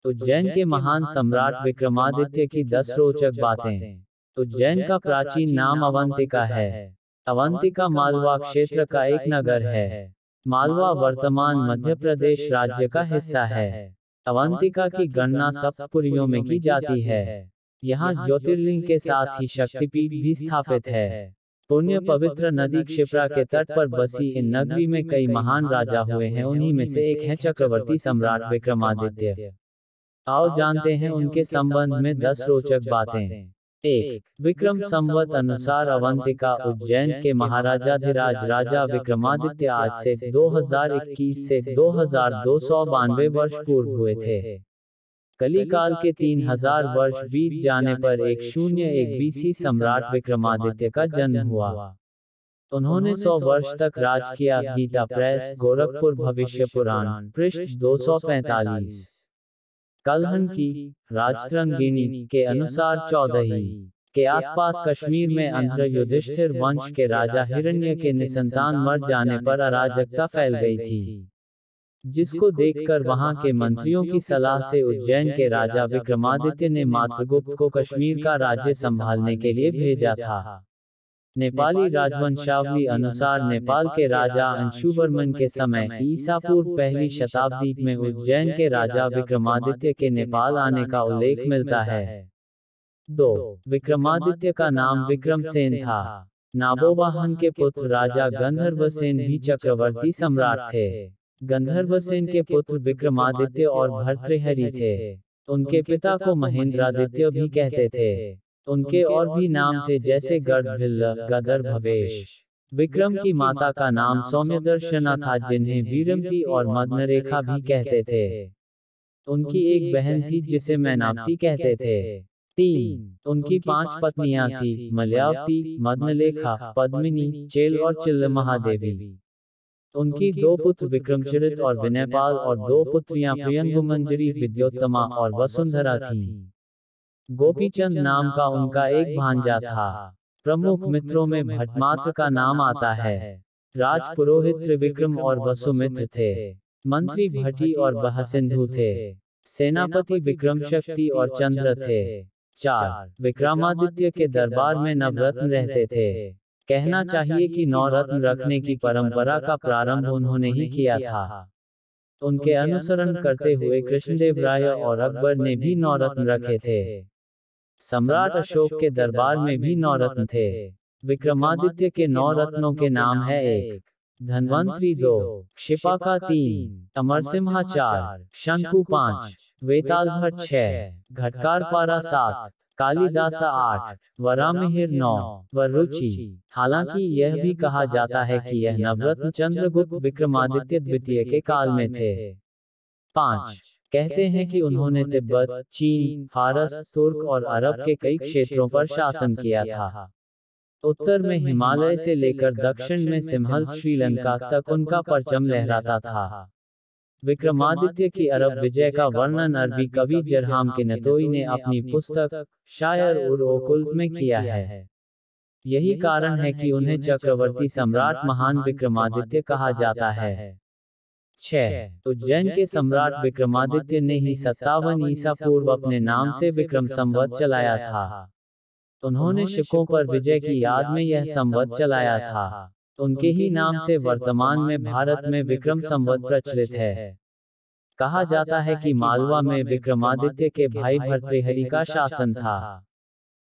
उज्जैन के महान सम्राट विक्रमादित्य की 10 रोचक बातें। उज्जैन का प्राचीन नाम अवंतिका है। अवंतिका मालवा क्षेत्र का एक नगर है। मालवा वर्तमान मध्य प्रदेश राज्य का हिस्सा है। अवंतिका की गणना सप्तपुरियों में की जाती है। यहाँ ज्योतिर्लिंग के साथ ही शक्तिपीठ भी स्थापित है। पुण्य पवित्र नदी क्षिप्रा के तट पर बसी इन नगरी में कई महान राजा हुए हैं। उन्हीं में से एक है चक्रवर्ती सम्राट विक्रमादित्य। आओ जानते हैं उनके संबंध में 10 रोचक बातें। 1. विक्रम संवत अनुसार अवंतिका उज्जैन के महाराजाधिराज राजा विक्रमादित्य आज से 2021 से 2292 वर्ष पूर्व हुए थे। कलिकाल के 3000 वर्ष बीत जाने पर 101 BC सम्राट विक्रमादित्य का जन्म हुआ। उन्होंने 100 वर्ष तक राज किया। गीता प्रेस, गोरखपुर भविष्य पुराण, पृष्ठ 245। कलहन की राजतरंगिणी के अनुसार 14 के आसपास कश्मीर में अंध्र युधिष्ठिर वंश के राजा हिरण्य के निसंतान मर जाने पर अराजकता फैल गई थी, जिसको देखकर वहां के मंत्रियों की सलाह से उज्जैन के राजा विक्रमादित्य ने मातृगुप्त को कश्मीर का राज्य संभालने के लिए भेजा था। नेपाली राजवंशावली अनुसार नेपाल के राजा अंशुवर्मन के समय ईसा पूर्व पहली शताब्दी में उज्जैन के राजा विक्रमादित्य के नेपाल आने का उल्लेख मिलता है। 2. विक्रमादित्य का नाम विक्रमसेन था। नाबोवाहन के पुत्र राजा गंधर्वसेन भी चक्रवर्ती सम्राट थे। गंधर्वसेन के पुत्र विक्रमादित्य और भर्तृहरि थे। उनके पिता को महेंद्रादित्य भी कहते थे। उनके और भी नाम थे जैसे गर्दभिल्ल, गदर भवेश। विक्रम की माता का नाम सौम्यदर्शना था, जिन्हें वीरमती और मदनरेखा भी कहते थे। उनकी एक बहन थी जिसे मैनावती कहते थे। 3. उनकी 5 पत्नियां थी, मलयावती, मदनलेखा, पद्मिनी, चेल और चिल्लमहादेवी। उनकी 2 पुत्र विक्रमचरित और विनयपाल और 2 पुत्रियां प्रियंगुमंजरी, विद्योत्तमा और वसुंधरा थीं। गोपीचंद नाम का उनका एक भांजा था। प्रमुख मित्रों में भट्टमात्र का नाम आता है। राजपुरोहित त्रिविक्रम और वसुमित्र थे। मंत्री भट्टी और बहसिंधु थे। सेनापति विक्रमशक्ति और चंद्र थे। 4. विक्रमादित्य के दरबार में नवरत्न रहते थे। कहना चाहिए कि 9 रत्न रखने की परंपरा का प्रारंभ उन्होंने ही किया था। उनके अनुसरण करते हुए कृष्णदेव राय और अकबर ने भी 9 रत्न रखे थे। सम्राट अशोक के दरबार में भी 9 रत्न थे। विक्रमादित्य के 9 रत्नों के नाम है। 1. धन्वंतरी 2, क्षिपाका 3, अमरसिम्हा 4, शंकु 5, वेतालभट्ट 6, घटकारपारा 7, कालिदासा 8, वरामिहिर 9, वरुचि। हालांकि यह भी कहा जाता है कि यह नवरत्न चंद्रगुप्त विक्रमादित्य द्वितीय के काल में थे। 5. कहते हैं कि उन्होंने तिब्बत, चीन, फारस, तुर्क और अरब के कई क्षेत्रों पर शासन किया था। उत्तर में हिमालय से लेकर दक्षिण में सिंहल, श्रीलंका तक उनका परचम लहराता था। विक्रमादित्य की अरब विजय का वर्णन अरबी कवि जरहाम किनतोई ने अपनी पुस्तक शायर उर ओकुल्ट में किया है। यही कारण है कि उन्हें चक्रवर्ती सम्राट महान विक्रमादित्य कहा जाता है। 6. उज्जैन के सम्राट विक्रमादित्य ने ही 57 ईसा पूर्व अपने नाम से विक्रम संवत चलाया था। उन्होंने शिकों पर विजय की याद में यह संवत चलाया था। उनके ही नाम से वर्तमान में भारत में विक्रम संवत प्रचलित है। कहा जाता है कि मालवा में विक्रमादित्य के भाई भर्तृहरि का शासन था।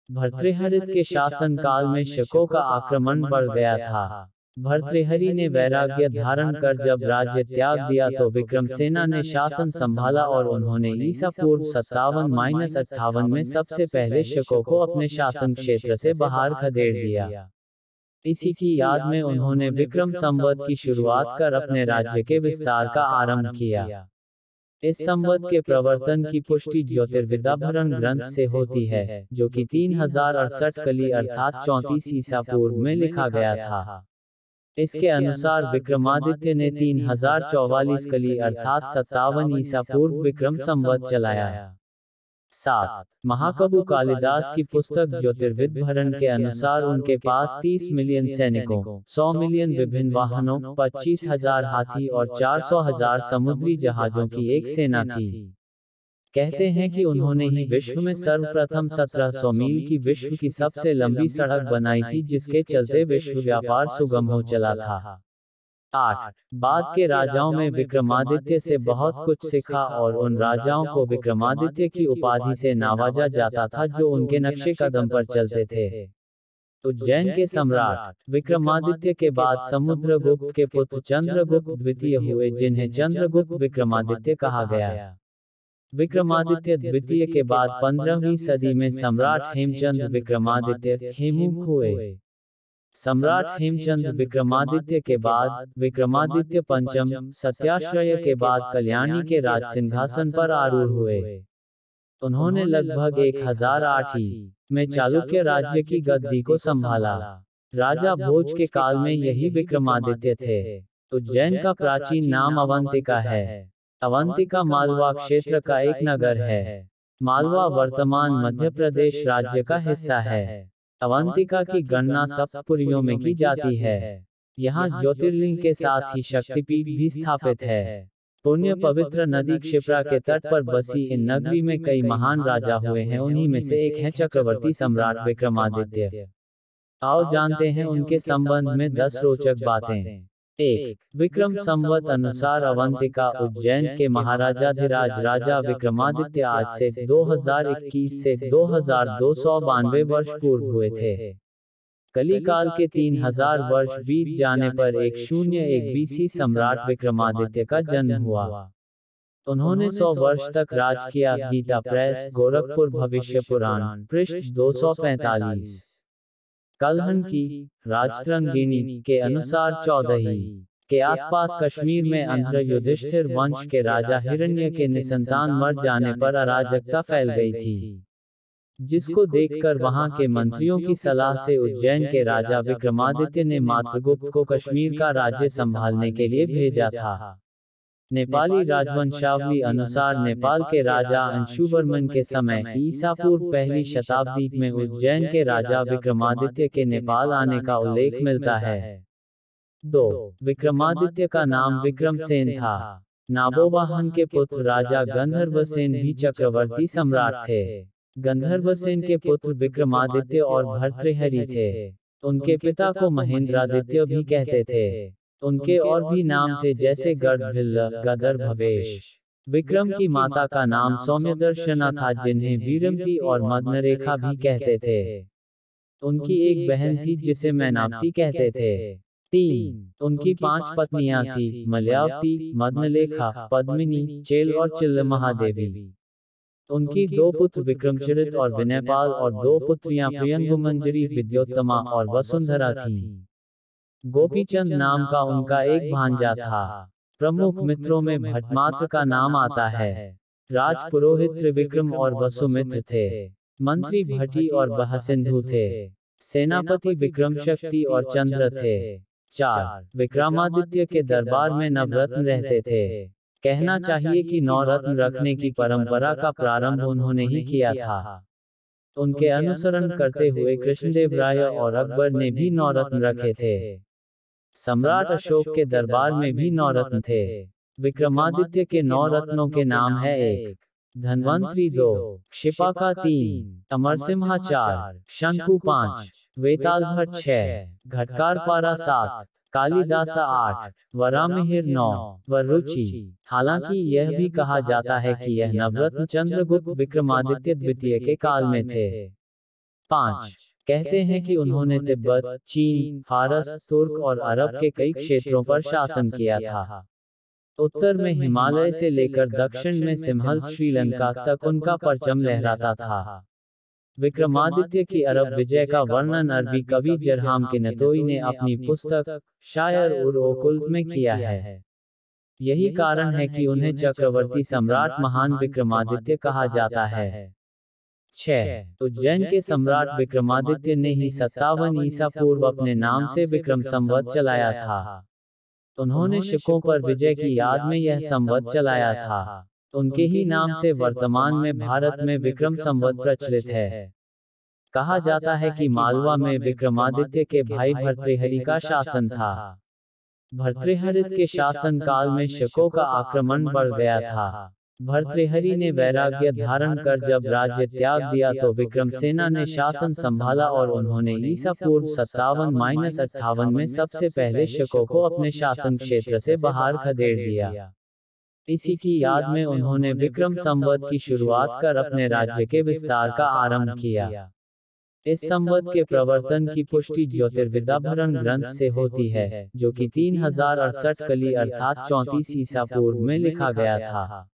भर्तृहरित के शासन काल में शिकों का आक्रमण बढ़ गया था। भर्तृहरि ने वैराग्य धारण कर जब राज्य त्याग दिया तो विक्रमसेना ने शासन संभाला और उन्होंने ईसा पूर्व 57-58 में सबसे पहले शिकों को अपने शासन क्षेत्र से बाहर खदेड़ दिया। इसी की याद में उन्होंने विक्रम संवत की शुरुआत कर अपने राज्य के विस्तार का आरंभ किया। इस संवत के प्रवर्तन की पुष्टि ज्योतिर्विद्याभरण ग्रंथ से होती है, जो कि 3068 कली अर्थात 34 ईसा पूर्व में लिखा गया था। इसके अनुसार विक्रमादित्य ने 3044 कली अर्थात 57 ईसा पूर्व विक्रम संवत चलाया। 7. महाकवि कालिदास की पुस्तक ज्योतिर्विद्याभरण के अनुसार उनके पास 30 मिलियन सैनिकों, 100 मिलियन विभिन्न वाहनों, 25,000 हाथी और 400,000 समुद्री जहाजों की एक सेना थी। कहते हैं कि उन्होंने ही विश्व में सर्वप्रथम 1700 मील की विश्व की सबसे लंबी सड़क बनाई थी, जिसके चलते विश्व व्यापार सुगम हो चला था। 8 बाद के राजाओं में विक्रमादित्य से बहुत कुछ सीखा और उन राजाओं को विक्रमादित्य की उपाधि से नवाजा जाता था जो उनके नक्शे कदम पर चलते थे। उज्जैन के सम्राट विक्रमादित्य के बाद समुद्रगुप्त के पुत्र चंद्रगुप्त द्वितीय हुए, जिन्हें चंद्रगुप्त विक्रमादित्य कहा गया। विक्रमादित्य द्वितीय के बाद 15वीं सदी में सम्राट हेमचंद विक्रमादित्य हेमू हुए। सम्राट हेमचंद विक्रमादित्य के बाद विक्रमादित्य पंचम सत्याश्रय के बाद कल्याणी के राज सिंहासन पर आरूढ़ हुए। उन्होंने लगभग 1008 में चालुक्य राज्य की गद्दी को संभाला। राजा भोज के काल में यही विक्रमादित्य थे। उज्जैन का प्राचीन नाम अवंतिका है। अवंतिका मालवा क्षेत्र का एक नगर है। मालवा वर्तमान मध्य प्रदेश राज्य का हिस्सा है। अवंतिका की गणना सप्तपुरियों में की जाती है। यहाँ ज्योतिर्लिंग के साथ ही शक्तिपीठ भी स्थापित है। पुण्य पवित्र नदी क्षिप्रा के तट पर बसी इन नगरी में कई महान राजा हुए हैं। उन्हीं में से एक है चक्रवर्ती सम्राट विक्रमादित्य। आओ जानते हैं उनके संबंध में 10 रोचक बातें। 1 विक्रम संवत अनुसार अवंतिका उज्जैन के महाराजाधिराज राजा विक्रमादित्य आज से 2021 से 2292 वर्ष पूर्व हुए थे। कलिकाल के 3000 वर्ष बीत जाने पर 101 बीसी सम्राट विक्रमादित्य का जन्म हुआ। उन्होंने 100 वर्ष तक राज किया। गीता प्रेस, गोरखपुर भविष्य पुराण, पृष्ठ 245। कलहन की राजतरंगिणी के अनुसार 14 के आसपास कश्मीर में अंध्र युधिष्ठिर वंश के राजा हिरण्य के निसंतान मर जाने पर अराजकता फैल गई थी, जिसको देखकर वहां के मंत्रियों की सलाह से उज्जैन के राजा विक्रमादित्य ने मातृगुप्त को कश्मीर का राज्य संभालने के लिए भेजा था। नेपाली राजवंशावली अनुसार नेपाल के राजा अंशुवर्मन के समय ईसा पूर्व पहली शताब्दी में उज्जैन के राजा विक्रमादित्य के नेपाल आने का उल्लेख मिलता है। 2 विक्रमादित्य का नाम विक्रमसेन था। नाबोवाहन के पुत्र राजा गंधर्वसेन भी चक्रवर्ती सम्राट थे। गंधर्वसेन के पुत्र विक्रमादित्य और भर्तृहरि थे। उनके पिता को महेंद्रादित्य भी कहते थे। उनके और भी नाम थे, जैसे गर्भभिल्ल, गदर भवेश। विक्रम की माता का नाम सौम्यदर्शना था, जिन्हें वीरमती और मदनरेखा भी कहते थे। उनकी एक बहन थी जिसे मैनावती कहते थे। 3 उनकी 5 पत्नियां थी, मलयावती, मदनलेखा, पद्मिनी, चेल और चिल्ल महादेवी। उनकी 2 पुत्र विक्रमचरित और विनयपाल और 2 पुत्रियां प्रियंगुमंजरी, विद्योत्तमा और वसुंधरा थीं। गोपीचंद नाम का उनका एक भांजा था। प्रमुख मित्रों में भट्टमात्र का नाम आता है। राज पुरोहित त्रिविक्रम और वसुमित्र थे। मंत्री भट्टी और बहसिंधु थे। सेनापति विक्रमशक्ति और चंद्र थे। 4 विक्रमादित्य के दरबार में नवरत्न रहते थे। कहना चाहिए कि 9 रत्न रखने की परंपरा का प्रारंभ उन्होंने ही किया था। उनके अनुसरण करते हुए कृष्णदेवराय और अकबर ने भी 9 रत्न रखे थे। सम्राट अशोक के दरबार में भी 9 रत्न थे। विक्रमादित्य के 9 रत्नों के नाम है। 1 धन्वंतरी, 2 क्षिपाका, 3 अमरसिम्हा, 4 शंकु, 5 वेतालभट्ट, 6 घटकारपारा, 7 कालिदासा, 8 वरामिहिर, 9 वरुचि। हालांकि यह भी कहा जाता है कि यह नवरत्न चंद्रगुप्त विक्रमादित्य द्वितीय के काल में थे। 5 कहते हैं कि उन्होंने तिब्बत, चीन, फारस, तुर्क और अरब के कई क्षेत्रों पर शासन किया था। उत्तर में हिमालय से लेकर दक्षिण में सिंहल, श्रीलंका तक उनका परचम लहराता था। विक्रमादित्य की अरब विजय का वर्णन अरबी कवि जरहाम किनतोई ने अपनी पुस्तक शायर उर ओकुल्ट में किया है। यही कारण है कि उन्हें चक्रवर्ती सम्राट महान विक्रमादित्य कहा जाता है। 6 उज्जैन के सम्राट विक्रमादित्य ने ही 57 ईसा पूर्व अपने नाम से विक्रम संवत चलाया था। उन्होंने शिकों पर विजय की याद में यह संवत चलाया था। उनके ही नाम से वर्तमान में भारत में विक्रम संवत प्रचलित है। कहा जाता है कि मालवा में विक्रमादित्य के भाई भर्तृहरि का शासन था। भर्तृहरि के शासन काल में शिकों का आक्रमण बढ़ गया था। भर्तृहरि ने वैराग्य धारण कर जब राज्य त्याग दिया तो विक्रमसेना ने शासन संभाला और उन्होंने ईसा पूर्व 57-58 में सबसे पहले शकों को अपने शासन क्षेत्र से बाहर खदेड़ दिया। इसी की याद में उन्होंने विक्रम संवत की शुरुआत कर अपने राज्य के विस्तार का आरंभ किया। इस संवत के प्रवर्तन की पुष्टि ज्योतिर्विद्याभरण ग्रंथ से होती है, जो कि 3068 कली अर्थात 34 ईसा पूर्व में लिखा गया था।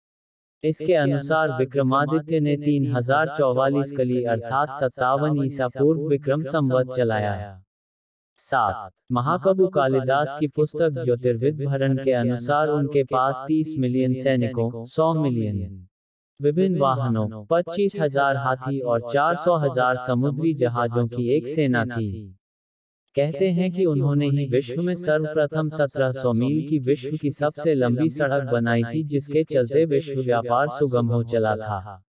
इसके अनुसार विक्रमादित्य ने 3044 कली अर्थात 57 ईसा पूर्व विक्रम संवत चलाया। 7 महाकवि कालिदास की पुस्तक ज्योतिर्विद्याभरण के अनुसार उनके पास 30 मिलियन सैनिकों, 100 मिलियन विभिन्न वाहनों, 25,000 हाथी और 400,000 समुद्री जहाजों की एक सेना थी। कहते हैं कि उन्होंने ही विश्व में सर्वप्रथम 1700 मील की विश्व की सबसे लंबी सड़क बनाई थी, जिसके चलते विश्व व्यापार सुगम हो चला था।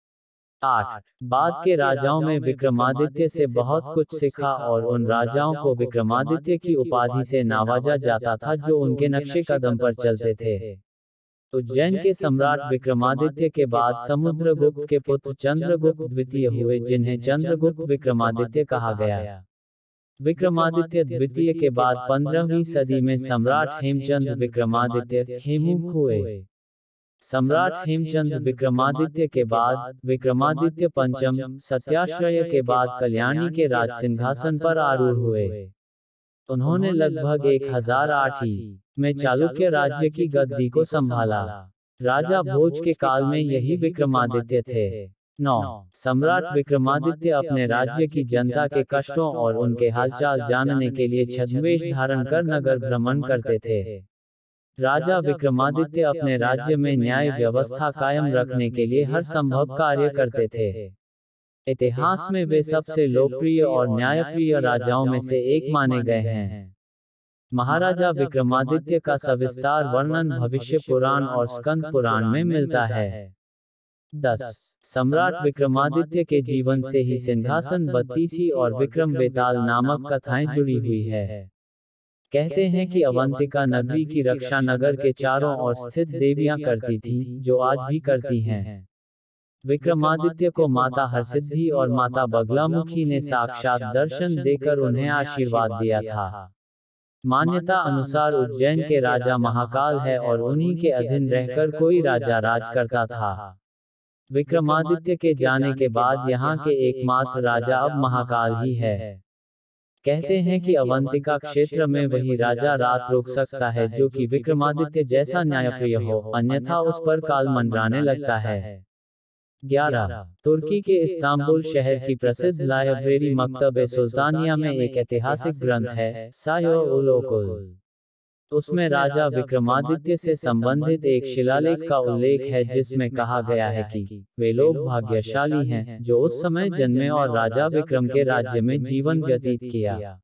8 बाद के राजाओं में विक्रमादित्य से बहुत कुछ सीखा और उन राजाओं को विक्रमादित्य की उपाधि से नवाजा जाता था जो उनके नक्शे कदम पर चलते थे। उज्जैन के सम्राट विक्रमादित्य के बाद समुद्रगुप्त के पुत्र चंद्रगुप्त द्वितीय हुए, जिन्हें चंद्रगुप्त विक्रमादित्य कहा गया। विक्रमादित्य द्वितीय के बाद 15वीं सदी में सम्राट हेमचंद्र विक्रमादित्य हेमू हुए। सम्राट हेमचंद्र विक्रमादित्य के बाद विक्रमादित्य पंचम सत्याश्रय के बाद कल्याणी के राज सिंहासन पर आरूढ़ हुए। उन्होंने लगभग 1008 में चालुक्य राज्य की गद्दी को संभाला। राजा भोज के काल में यही विक्रमादित्य थे। 9 सम्राट विक्रमादित्य अपने राज्य की जनता के कष्टों और उनके हालचाल जानने के लिए छद्मवेश धारण कर नगर भ्रमण करते थे। राजा विक्रमादित्य अपने राज्य में न्याय व्यवस्था कायम रखने के लिए हर संभव कार्य करते थे। इतिहास में वे सबसे लोकप्रिय और न्यायप्रिय राजाओं में से एक माने गए हैं। महाराजा विक्रमादित्य का सविस्तार वर्णन भविष्य पुराण और स्कंद पुराण में मिलता है। 10 सम्राट विक्रमादित्य के जीवन से ही सिंहासन बत्तीसी और विक्रम बेताल नामक कथाएं जुड़ी हुई है। कहते हैं कि अवंतिका नगरी की रक्षा नगर के चारों ओर स्थित देवियां करती थीं, जो आज भी करती हैं। विक्रमादित्य को माता हरसिद्धि और माता बगलामुखी ने साक्षात दर्शन देकर उन्हें आशीर्वाद दिया था। मान्यता अनुसार उज्जैन के राजा महाकाल है और उन्हीं के अधीन रहकर कोई राजा राज करता था। विक्रमादित्य के जाने के बाद यहाँ के एकमात्र राजा अब महाकाल ही है। कहते हैं कि अवंतिका क्षेत्र में वही राजा रात रुक सकता है जो कि विक्रमादित्य जैसा न्यायप्रिय हो, अन्यथा उस पर काल मंडराने लगता है। 11 तुर्की के इस्तांबुल शहर की प्रसिद्ध लाइब्रेरी मकतब-ए सुल्तानिया में एक ऐतिहासिक ग्रंथ है, सायो-उल-ओकुल। उसमें राजा विक्रमादित्य से संबंधित एक शिलालेख का उल्लेख है, जिसमें कहा गया है कि वे लोग भाग्यशाली हैं जो उस समय जन्मे और राजा विक्रम के राज्य में जीवन व्यतीत किया।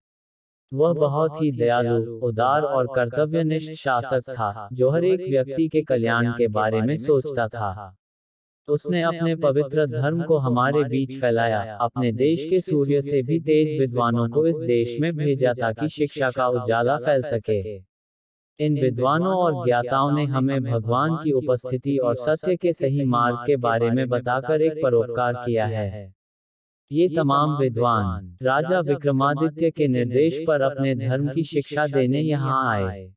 वह बहुत ही दयालु, उदार और कर्तव्यनिष्ठ शासक था, जो हर एक व्यक्ति के कल्याण के बारे में सोचता था। उसने अपने पवित्र धर्म को हमारे बीच फैलाया, अपने देश के सूर्य से भी तेज विद्वानों को इस देश में भेजा ताकि शिक्षा का उजाला फैल सके। इन विद्वानों और ज्ञाताओं ने हमें भगवान की उपस्थिति और सत्य के सही मार्ग के बारे में बताकर एक परोपकार किया है। ये तमाम विद्वान राजा विक्रमादित्य के निर्देश पर अपने धर्म की शिक्षा देने यहाँ आए।